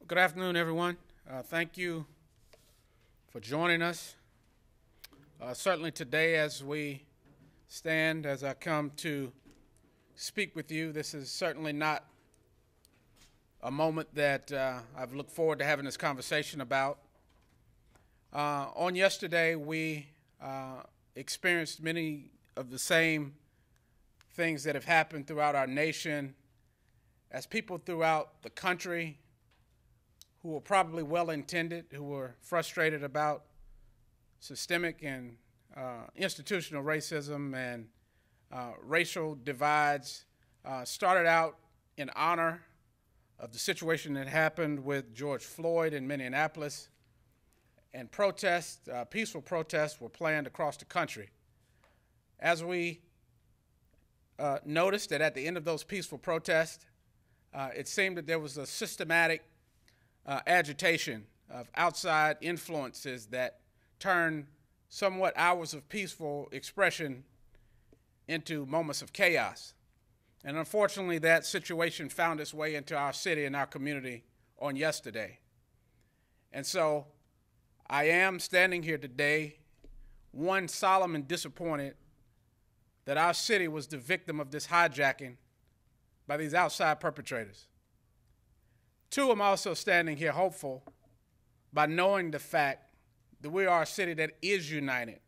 Good afternoon, everyone. Thank you for joining us. Certainly today, as we stand, as I come to speak with you, this is certainly not a moment that I've looked forward to having this conversation about. On yesterday, we experienced many of the same things that have happened throughout our nation as people throughout the country who were probably well-intended, who were frustrated about systemic and institutional racism and racial divides, started out in honor of the situation that happened with George Floyd in Minneapolis, and protests, peaceful protests, were planned across the country. As we noticed that at the end of those peaceful protests, it seemed that there was a systematic agitation of outside influences that turned somewhat hours of peaceful expression into moments of chaos. And unfortunately, that situation found its way into our city and our community on yesterday. And so I am standing here today, one, solemn and disappointed that our city was the victim of this hijacking by these outside perpetrators. Two, I'm also standing here hopeful by knowing the fact that we are a city that is united.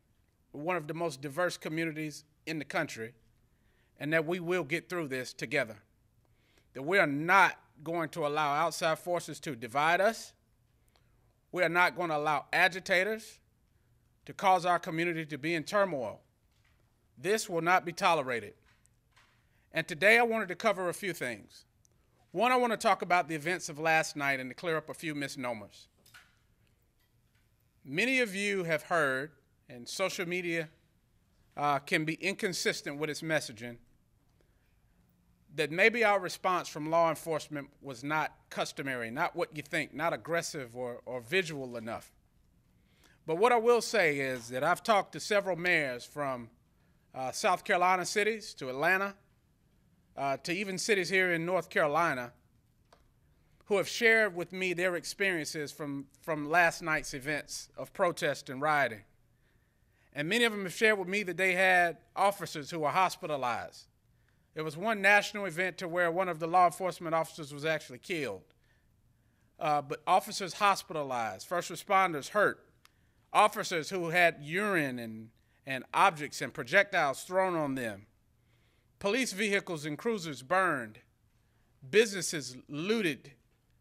We're one of the most diverse communities in the country, and that we will get through this together. That we are not going to allow outside forces to divide us. We are not going to allow agitators to cause our community to be in turmoil. This will not be tolerated. And today I wanted to cover a few things. One, I want to talk about the events of last night and to clear up a few misnomers. Many of you have heard, and social media can be inconsistent with its messaging, that maybe our response from law enforcement was not customary, not what you think, not aggressive or visual enough. But what I will say is that I've talked to several mayors from South Carolina cities to Atlanta, to even cities here in North Carolina, who have shared with me their experiences from last night's events of protest and rioting. And many of them have shared with me that they had officers who were hospitalized. There was one national event to where one of the law enforcement officers was actually killed. But officers hospitalized, first responders hurt, officers who had urine and objects and projectiles thrown on them, police vehicles and cruisers burned, businesses looted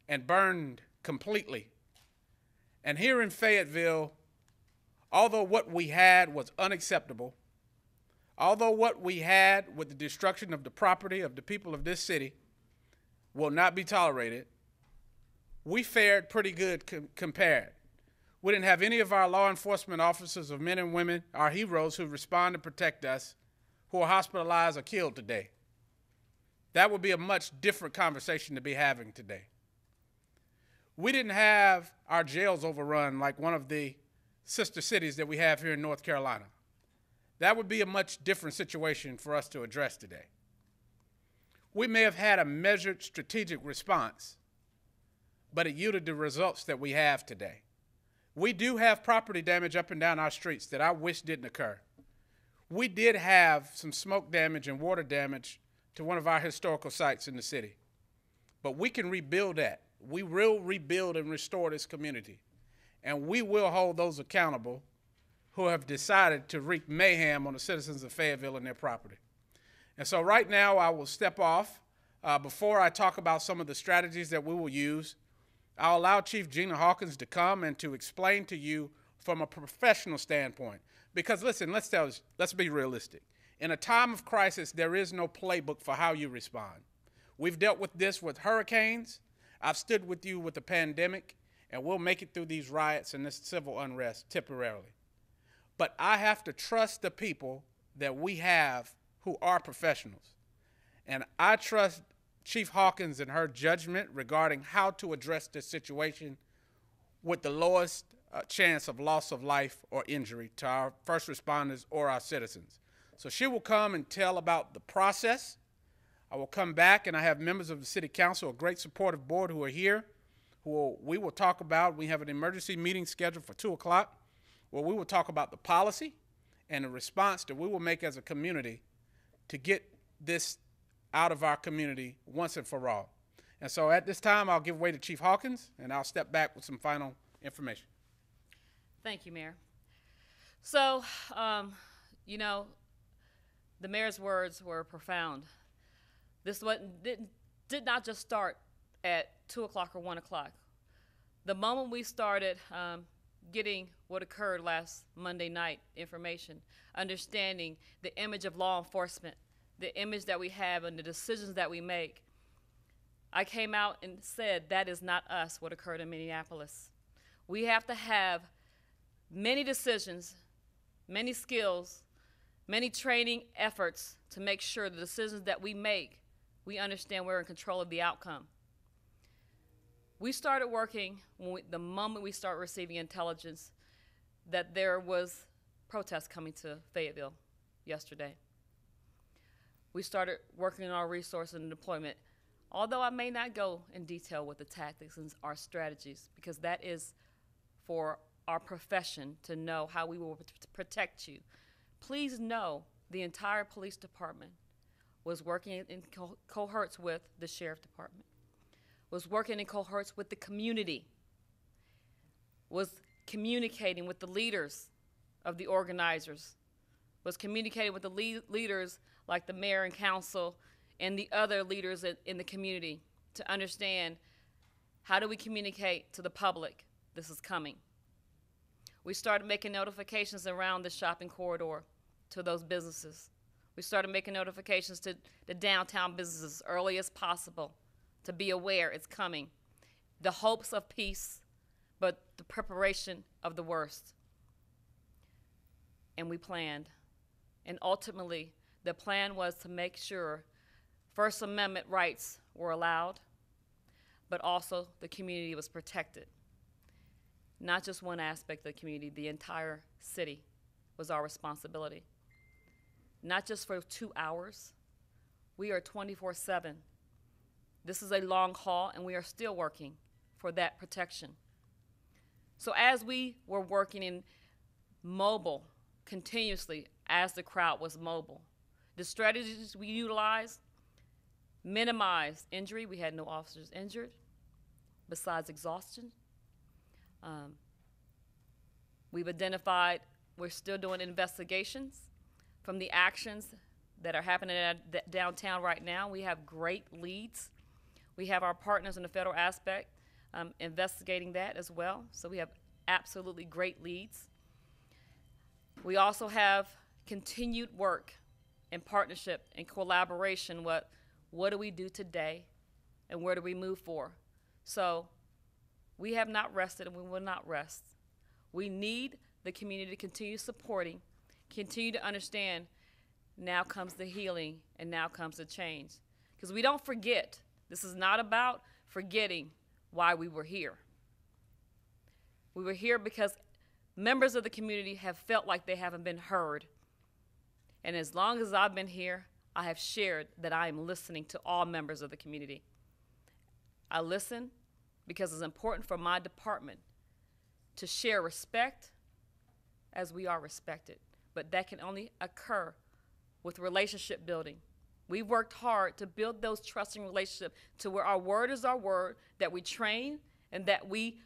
and burned completely. And here in Fayetteville, although what we had was unacceptable, although what we had with the destruction of the property of the people of this city will not be tolerated, we fared pretty good compared. We didn't have any of our law enforcement officers, of men and women, our heroes who respond to protect us, who are hospitalized or killed today. That would be a much different conversation to be having today. We didn't have our jails overrun like one of the sister cities that we have here in North Carolina. That would be a much different situation for us to address today. We may have had a measured strategic response, but it yielded the results that we have today. We do have property damage up and down our streets that I wish didn't occur. We did have some smoke damage and water damage to one of our historical sites in the city. But we can rebuild that. We will rebuild and restore this community. And we will hold those accountable who have decided to wreak mayhem on the citizens of Fayetteville and their property. And so right now I will step off. Before I talk about some of the strategies that we will use, I'll allow Chief Gina Hawkins to come and to explain to you from a professional standpoint. Because listen, let's be realistic. In a time of crisis, there is no playbook for how you respond. We've dealt with this with hurricanes. I've stood with you with the pandemic, and we'll make it through these riots and this civil unrest temporarily. But I have to trust the people that we have who are professionals. And I trust Chief Hawkins and her judgment regarding how to address this situation with the lowest chance of loss of life or injury to our first responders or our citizens. So she will come and tell about the process. I will come back, and I have members of the City Council, a great supportive board who are here, we will talk about. We have an emergency meeting scheduled for 2 o'clock, where we will talk about the policy and the response that we will make as a community to get this out of our community once and for all. And so at this time, I'll give way to Chief Hawkins, and I'll step back with some final information. Thank you, Mayor. So, the mayor's words were profound. This did not just start at 2 o'clock or 1 o'clock. The moment we started getting what occurred last Monday night information, understanding the image of law enforcement, the image that we have and the decisions that we make, I came out and said, that is not us, what occurred in Minneapolis. We have to have many decisions, many skills, many training efforts to make sure the decisions that we make, we understand we're in control of the outcome. We started working the moment we started receiving intelligence that there was protests coming to Fayetteville yesterday. We started working on our resource and deployment, although I may not go in detail with the tactics and our strategies, because that is for our profession to know how we will protect you. Please know the entire police department was working in cohorts with the sheriff department, was working in cohorts with the community, was communicating with the leaders of the organizers, was communicating with the leaders like the mayor and council and the other leaders in the community to understand how do we communicate to the public this is coming. We started making notifications around the shopping corridor to those businesses. We started making notifications to the downtown businesses as early as possible to be aware it's coming. The hopes of peace, but the preparation of the worst. And we planned. And ultimately, the plan was to make sure First Amendment rights were allowed, but also the community was protected. Not just one aspect of the community, the entire city was our responsibility. Not just for 2 hours, we are 24/7. This is a long haul, and we are still working for that protection. So as we were working in mobile continuously, as the crowd was mobile, the strategies we utilized minimized injury. We had no officers injured besides exhaustion. We've identified, we're still doing investigations from the actions that are happening at downtown right now. We have great leads. We have our partners in the federal aspect investigating that as well. So we have absolutely great leads. We also have continued work in partnership and collaboration. What do we do today and where do we move for? So we have not rested and we will not rest. We need the community to continue supporting, continue to understand now comes the healing and now comes the change. Because we don't forget, this is not about forgetting why we were here. We were here because members of the community have felt like they haven't been heard. And as long as I've been here, I have shared that I am listening to all members of the community. I listen because it's important for my department to share respect as we are respected. But that can only occur with relationship building. We've worked hard to build those trusting relationships to where our word is our word, that we train, and that we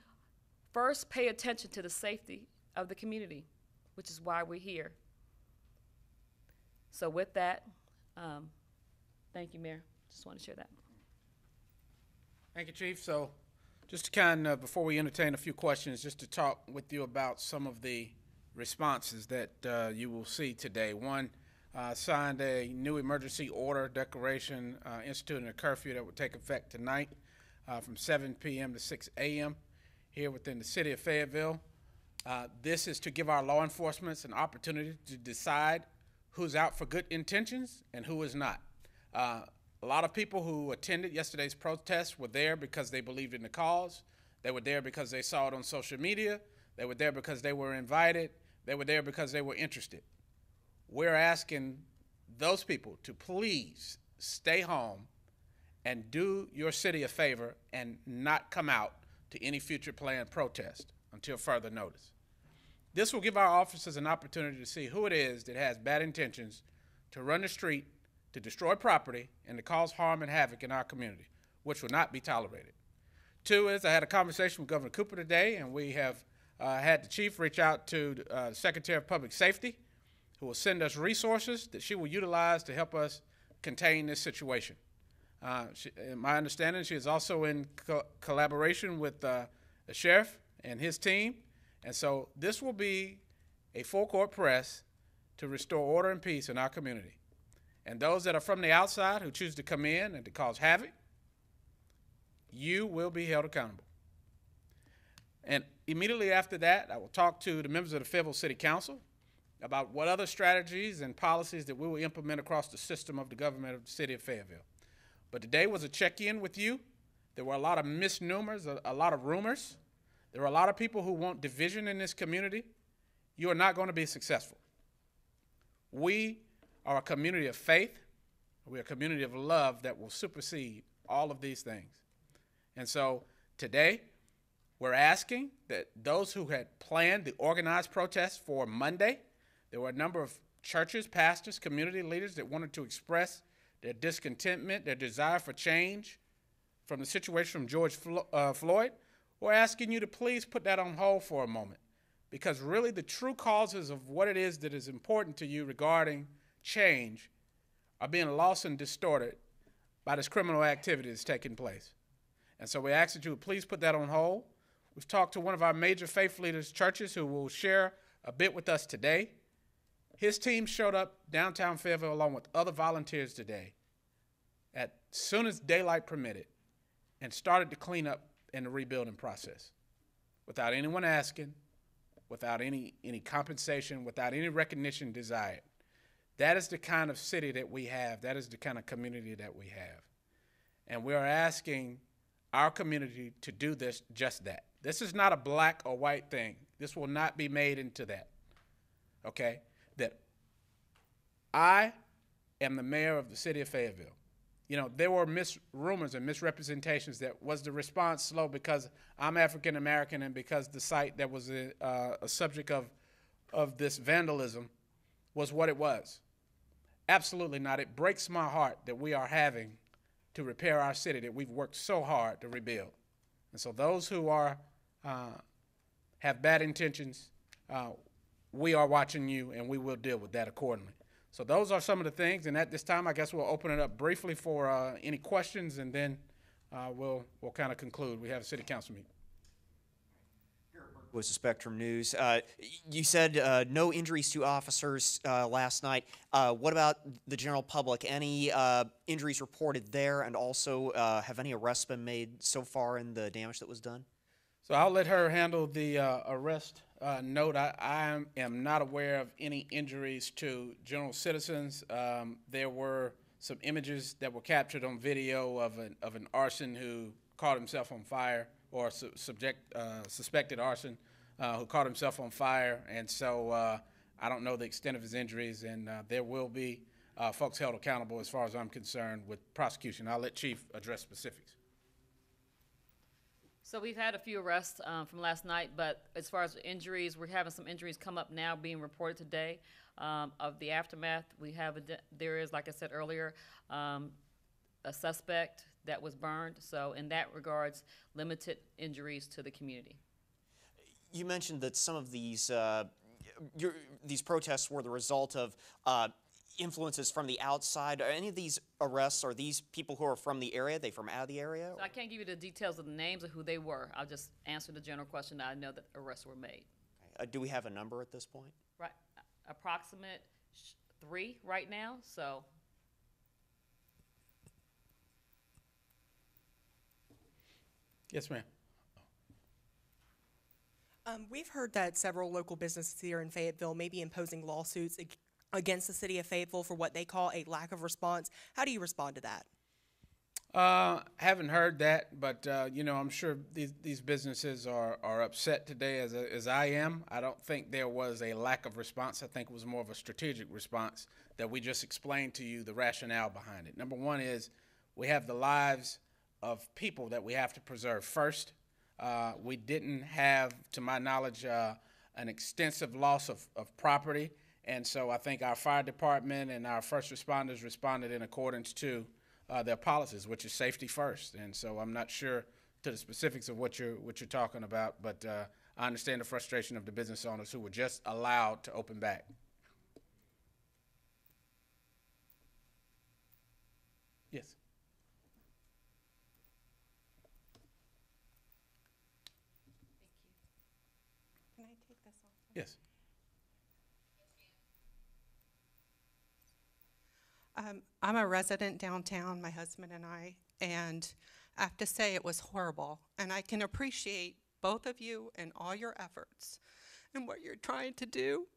first pay attention to the safety of the community, which is why we're here. So with that, thank you, Mayor. Just want to share that. Thank you, Chief. So just to kind of, before we entertain a few questions, just to talk with you about some of the responses that you will see today. One, signed a new emergency order declaration instituting a curfew that will take effect tonight from 7 p.m. to 6 a.m. here within the city of Fayetteville. This is to give our law enforcement an opportunity to decide who's out for good intentions and who is not. A lot of people who attended yesterday's protest were there because they believed in the cause. They were there because they saw it on social media. They were there because they were invited. They were there because they were interested. We're asking those people to please stay home and do your city a favor and not come out to any future planned protest until further notice. This will give our officers an opportunity to see who it is that has bad intentions to run the street, to destroy property, and to cause harm and havoc in our community, which will not be tolerated. Two is I had a conversation with Governor Cooper today, and we have had the chief reach out to the Secretary of Public Safety, who will send us resources that she will utilize to help us contain this situation. In my understanding, she is also in collaboration with the sheriff and his team, and so this will be a full-court press to restore order and peace in our community. And those that are from the outside who choose to come in and to cause havoc, you will be held accountable. And immediately after that, I will talk to the members of the Fayetteville City Council about what other strategies and policies that we will implement across the system of the government of the city of Fayetteville. But today was a check-in with you. There were a lot of misnomers, a lot of rumors. There are a lot of people who want division in this community. You are not going to be successful. We are a community of faith. We are a community of love that will supersede all of these things. And so today, we're asking that those who had planned the organized protest for Monday, there were a number of churches, pastors, community leaders that wanted to express their discontentment, their desire for change from the situation from George Floyd. We're asking you to please put that on hold for a moment, because really the true causes of what it is that is important to you regarding change are being lost and distorted by this criminal activity that's taking place. And so we ask that you would please put that on hold. We've talked to one of our major faith leaders' churches who will share a bit with us today. His team showed up downtown Fayetteville along with other volunteers today as soon as daylight permitted and started to clean up in the rebuilding process without anyone asking, without any compensation, without any recognition desired. That is the kind of city that we have. That is the kind of community that we have. And we are asking our community to do this, just that. This is not a black or white thing. This will not be made into that, okay? That I am the mayor of the city of Fayetteville. You know, there were rumors and misrepresentations that was the response slow because I'm African American and because the site that was a subject of this vandalism was what it was. Absolutely not. It breaks my heart that we are having to repair our city that we've worked so hard to rebuild. And so those who are have bad intentions, we are watching you, and we will deal with that accordingly. So those are some of the things, and at this time, I guess we'll open it up briefly for any questions, and then we'll kind of conclude. We have a city council meeting. Was the Spectrum News. You said no injuries to officers last night. What about the general public? Any injuries reported there, and also have any arrests been made so far in the damage that was done? So I'll let her handle the arrest note. I am not aware of any injuries to general citizens. There were some images that were captured on video of an arson who caught himself on fire, or suspected arson who caught himself on fire. And so I don't know the extent of his injuries, and there will be folks held accountable as far as I'm concerned with prosecution. I'll let Chief address specifics. So we've had a few arrests from last night, but as far as injuries, we're having some injuries come up now being reported today of the aftermath. There is, like I said earlier, a suspect that was burned. So in that regards, limited injuries to the community. You mentioned that some of these protests were the result of influences from the outside. Are any of these arrests, are these people who are from the area? Are they from out of the area? So I can't give you the details of the names of who they were. I'll just answer the general question. I know that arrests were made. Okay. Do we have a number at this point? Right, approximate 3 right now. So. Yes, ma'am. We've heard that several local businesses here in Fayetteville may be imposing lawsuits against the city of Fayetteville for what they call a lack of response. How do you respond to that? Haven't heard that, but you know, I'm sure these businesses are upset today as I am. I don't think there was a lack of response. I think it was more of a strategic response that we just explained to you the rationale behind it. Number one is we have the lives of people that we have to preserve first. We didn't have, to my knowledge, an extensive loss of property, and so I think our fire department and our first responders responded in accordance to their policies, which is safety first. And so I'm not sure to the specifics of what you're talking about, but I understand the frustration of the business owners who were just allowed to open back. Yes. Can I take this off? Yes. I'm a resident downtown, my husband and I have to say it was horrible. And I can appreciate both of you and all your efforts and what you're trying to do.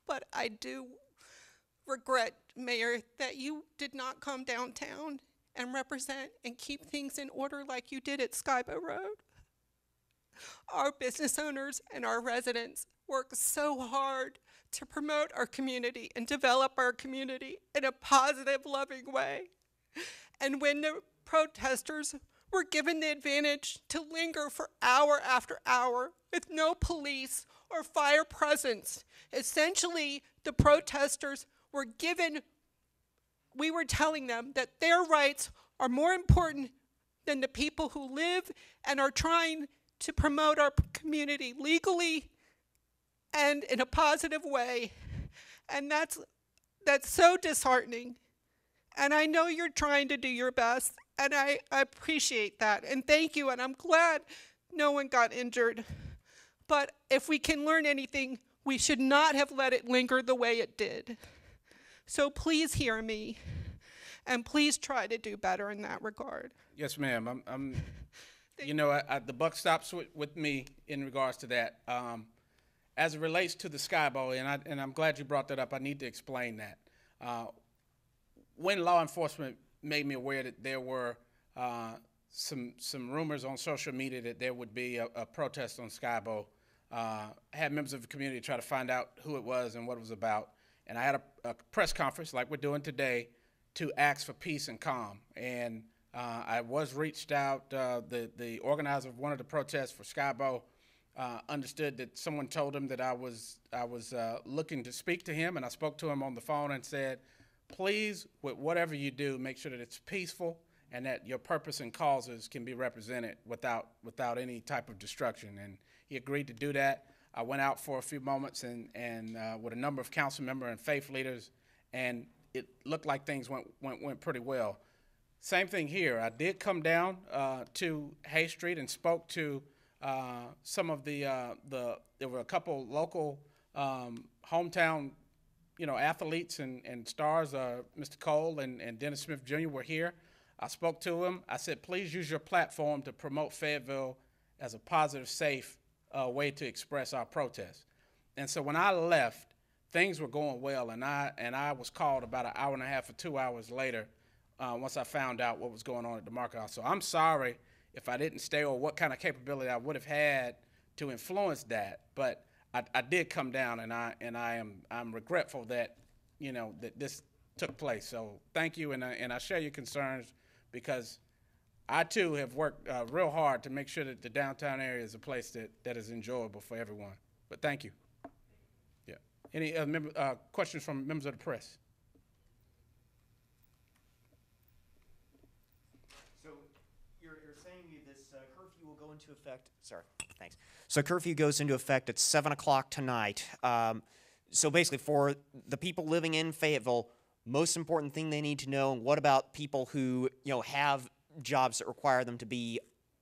But I do regret, Mayor, that you did not come downtown and represent and keep things in order like you did at Skybo Road. Our business owners and our residents work so hard to promote our community and develop our community in a positive, loving way. And when the protesters were given the advantage to linger for hour after hour with no police or fire presence, essentially the protesters were given, we were telling them that their rights are more important than the people who live and are trying to promote our community legally and in a positive way. And that's so disheartening. And I know you're trying to do your best, and I appreciate that. And thank you, and I'm glad no one got injured. But if we can learn anything, we should not have let it linger the way it did. So please hear me, and please try to do better in that regard. Yes, ma'am. You know, the buck stops with me in regards to that. As it relates to the Skybo, and I'm glad you brought that up, I need to explain that. When law enforcement made me aware that there were some rumors on social media that there would be a protest on Skybo, I had members of the community try to find out who it was and what it was about. And I had a press conference like we're doing today to ask for peace and calm. And I was reached out. The organizer of one of the protests for Skybo understood that someone told him that I was looking to speak to him, and I spoke to him on the phone and said, please, with whatever you do, make sure that it's peaceful and that your purpose and causes can be represented without any type of destruction. And he agreed to do that. I went out for a few moments and with a number of council members and faith leaders, and it looked like things went pretty well. Same thing here. I did come down to Hay Street and spoke to some of there were a couple local hometown, athletes and stars. Mr. Cole and Dennis Smith Jr. were here. I spoke to him. I said, please use your platform to promote Fayetteville as a positive, safe way to express our protest. And so when I left, things were going well, and I was called about an hour and a half or 2 hours later once I found out what was going on at the market house. So I'm sorry if I didn't stay or what kind of capability I would have had to influence that, but I did come down, and I'm regretful that that this took place. So thank you, and I share your concerns because I too have worked real hard to make sure that the downtown area is a place that is enjoyable for everyone. But thank you. Yeah. Any questions from members of the press? So you're saying this curfew will go into effect. Sorry, thanks. So curfew goes into effect at 7 o'clock tonight. So basically, for the people living in Fayetteville, most important thing they need to know. And what about people who have jobs that require them to be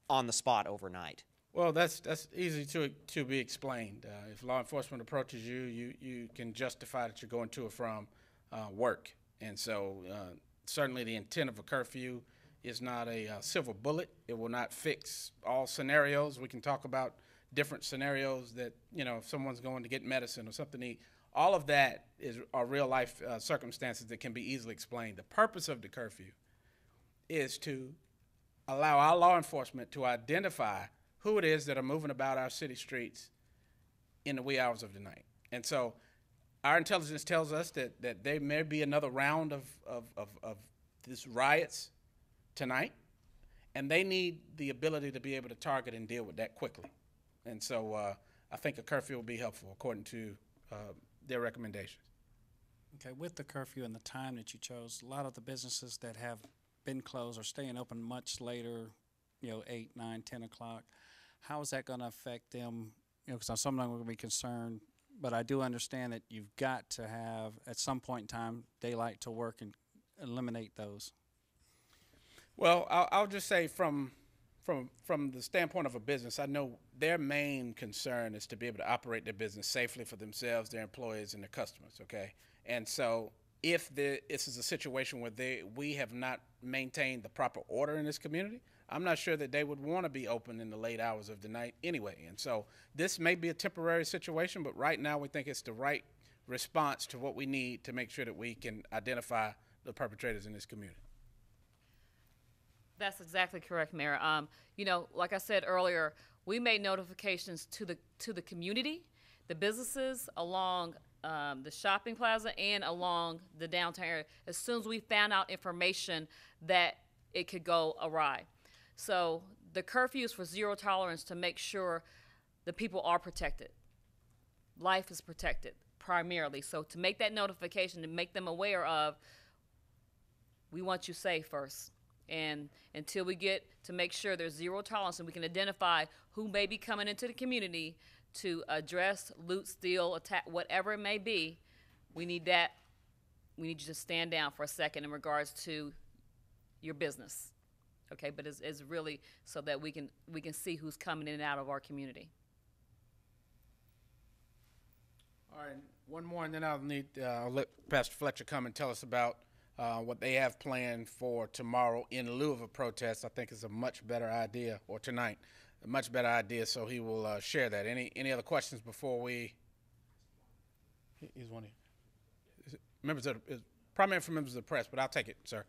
on the spot overnight? Well, that's easy to be explained. If law enforcement approaches you, you can justify that you're going to or from work. And so certainly the intent of a curfew is not a silver bullet. It will not fix all scenarios. We can talk about different scenarios that, if someone's going to get medicine or something to eat. All of that are real life circumstances that can be easily explained. The purpose of the curfew is to allow our law enforcement to identify who it is that are moving about our city streets in the wee hours of the night. And so our intelligence tells us that there may be another round of these riots tonight, and they need the ability to be able to target and deal with that quickly. And so I think a curfew will be helpful according to their recommendations. Okay, with the curfew and the time that you chose, a lot of the businesses that have been closed are staying open much later, 8, 9, 10 o'clock. How is that going to affect them? Because some of them are going to be concerned, but I do understand that you've got to have, at some point in time, daylight to work and eliminate those. Well, I'll just say from the standpoint of a business, I know their main concern is to be able to operate their business safely for themselves, their employees, and their customers, okay? And so if this is a situation where we have not maintained the proper order in this community, I'm not sure that they would want to be open in the late hours of the night anyway. And so this may be a temporary situation, but right now we think it's the right response to what we need to make sure that we can identify the perpetrators in this community. That's exactly correct, Mayor. Like I said earlier, we made notifications to the community, the businesses along the shopping plaza and along the downtown area as soon as we found out information that it could go awry. So the curfew is for zero tolerance to make sure the people are protected. Life is protected primarily. So to make that notification, to make them aware of, we want you safe first. And until we get to make sure there's zero tolerance and we can identify who may be coming into the community to address, loot, steal, attack, whatever it may be, we need you to stand down for a second in regards to your business. Okay, but it's really so that we can see who's coming in and out of our community. All right, one more, and then I'll let Pastor Fletcher come and tell us about what they have planned for tomorrow in lieu of a protest. I think is a much better idea, or tonight, a much better idea. So he will share that. Any other questions before we? He's one of you. Members of primary for members of the press, but I'll take it, sir.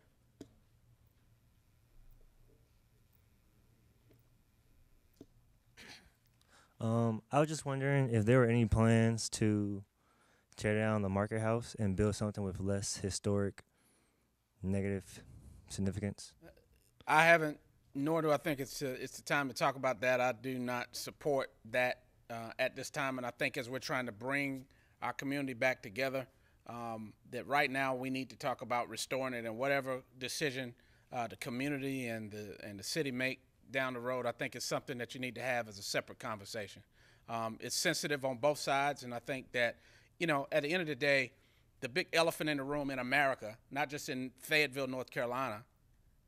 I was just wondering if there were any plans to tear down the market house and build something with less historic negative significance. I haven't, nor do I think it's the time to talk about that. I do not support that at this time, and I think as we're trying to bring our community back together, that right now we need to talk about restoring it, and whatever decision the community and the city make down the road, I think it's something that you need to have as a separate conversation. It's sensitive on both sides, and I think that, at the end of the day, the big elephant in the room in America, not just in Fayetteville, North Carolina,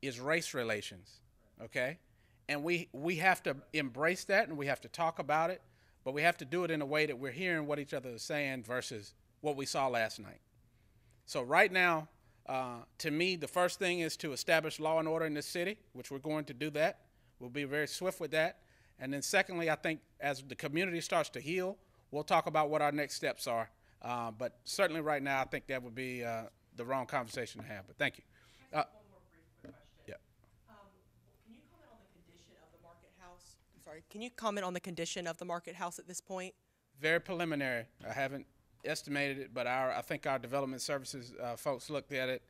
is race relations, okay? And we have to embrace that, and we have to talk about it, but we have to do it in a way that we're hearing what each other is saying versus what we saw last night. So right now, to me, the first thing is to establish law and order in this city, which we're going to do that. We'll be very swift with that. And then secondly, I think as the community starts to heal, we'll talk about what our next steps are. But certainly right now, I think that would be the wrong conversation to have. But thank you. One more brief quick question. Yeah. Can you comment on the condition of the market house? Can you comment on the condition of the market house at this point? Very preliminary. I haven't estimated it, but I think our development services folks looked at it.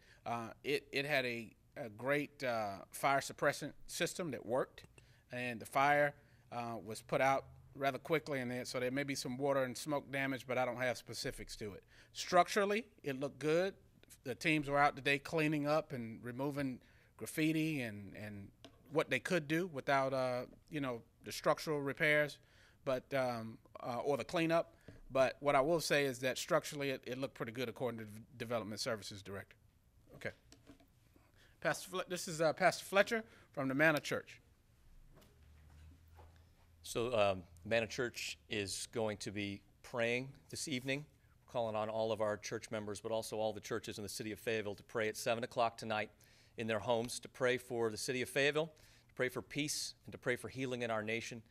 It had a great fire suppressant system that worked, and the fire was put out rather quickly, and so there may be some water and smoke damage, but I don't have specifics to it. Structurally, it looked good. The teams were out today cleaning up and removing graffiti and what they could do without the structural repairs, but or the cleanup. But what I will say is that structurally it looked pretty good according to the Development Services Director. Okay. This is Pastor Fletcher from the Manna Church. So Manna Church is going to be praying this evening, calling on all of our church members, but also all the churches in the city of Fayetteville to pray at 7 o'clock tonight in their homes, to pray for the city of Fayetteville, to pray for peace, and to pray for healing in our nation,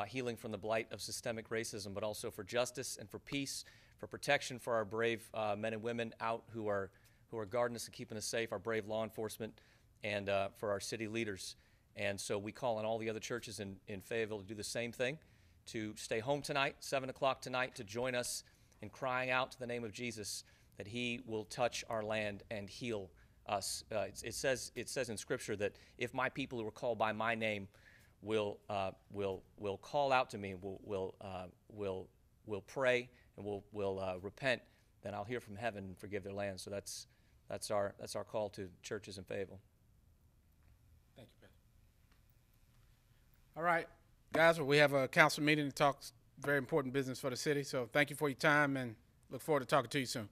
healing from the blight of systemic racism, but also for justice and for peace, for protection for our brave men and women out who are guarding us and keeping us safe, our brave law enforcement, and for our city leaders. And so we call on all the other churches in Fayetteville to do the same thing, to stay home tonight, 7 o'clock tonight, to join us in crying out to the name of Jesus that he will touch our land and heal us. It says in Scripture that if my people who are called by my name will call out to me, will pray and will repent, then I'll hear from heaven and forgive their land. So that's our call to churches in Fayetteville. Thank you, Pastor. All right, guys. Well, we have a council meeting to talk very important business for the city. So thank you for your time, and look forward to talking to you soon.